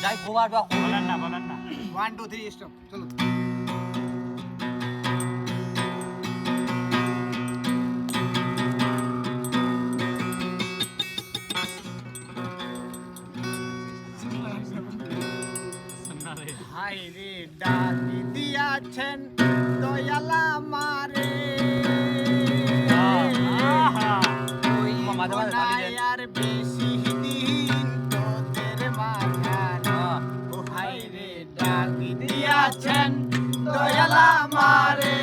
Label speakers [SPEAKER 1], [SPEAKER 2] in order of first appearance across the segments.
[SPEAKER 1] যাই গোবার বা
[SPEAKER 2] বলেন না
[SPEAKER 3] 1 2 3 স্টপ চলো হাই রে ডাকি দিয়াছেন দয়ালা মারে ওই আর বেশি দিন তোদের মাঝার ও হাই রে ডাকি দিয়াছেন দয়ালা মারে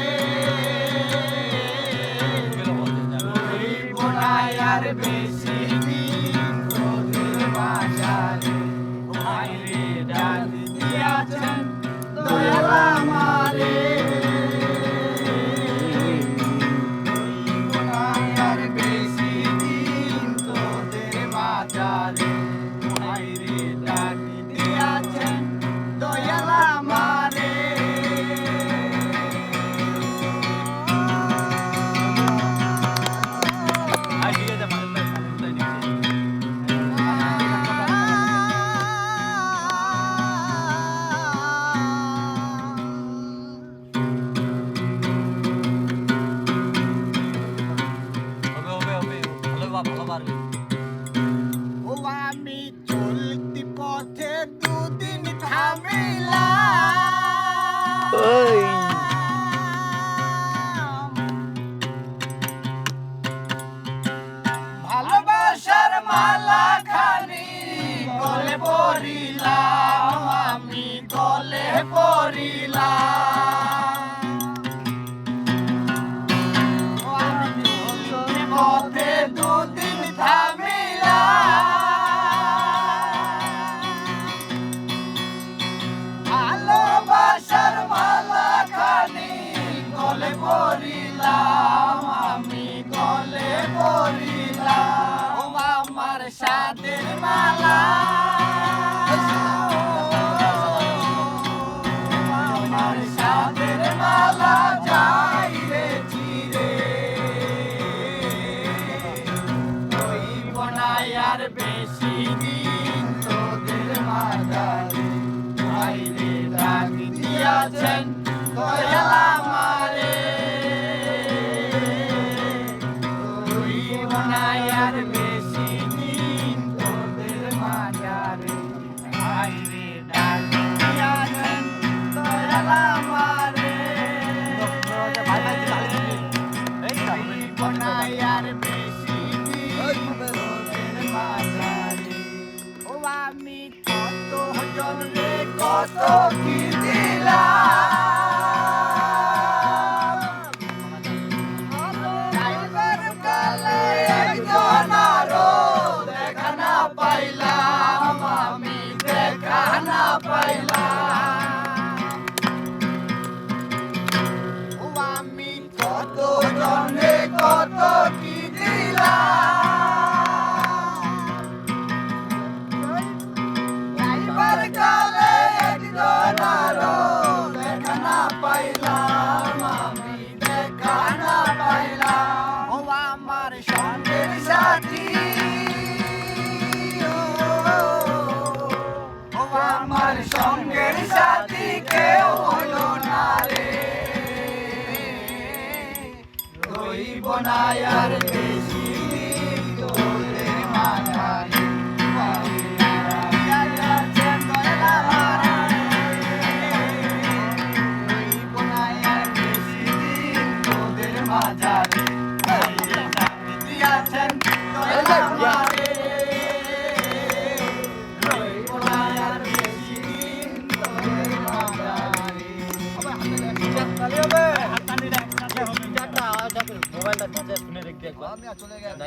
[SPEAKER 3] ওই বোনাই আর বেশি দিন তোদের মাঝারে ও হাই রে ডাকি দিয়াছেন দয়ালা মারে আর বেশি দিন তোদের বাজারে হাইরে ডাকি দিয়াছেন দয়ালা মারে
[SPEAKER 1] আই ঠিক আছে মানে তাই নিচে হবে ভালো পারবে
[SPEAKER 3] ও আমি চলতি পথে দুদিন থামিলাম ভালোবাসার মালা খানি গলে পরিলাম আমি গলে পরিলাম ও আমি চলতি পথে দুদিন ভালোবাসার মালা খানি গলে পরিলাম আমি গলে পরিলাম ও আমার সাদের মালা আমার সাদের মালা যাই রে চিরে ওই বনাই আর বেশি দিন তোদের মাঝারে হাইরে ডাকি দিয়াছেন দয়ালা মারে ওই বনাই আর বেশি দিন তোদের মাঝারে হাইরে ডাকি দিয়াছেন দয়ালা মারে ওই বনাই আর বেশি দিন তোদের মাঝারে ও আমি কত জন রে কত কি দিলাম ড্রাইভার কালে একজন আরো দেখা না পাইলাম আমি দেখা না পাইলাম ও আমি কত জন রে কত কি দিলাম ড্রাইভার কালে একজন আরো দেখা না পাইলাম আমি দেখা না পাইলাম ও আমার সঙ্গের সাথী ও আমার সঙ্গের সাথী কেউ হলো না রে রইব না আর বেশি দিন তোদের মাঝারে মাঝারে দিয়াছেন দয়ালা মারে রইব না আর বেশি দিন তোদের মাঝারে
[SPEAKER 1] মোবাইলটা শুনে রেখে
[SPEAKER 3] আমি চলে গেলাম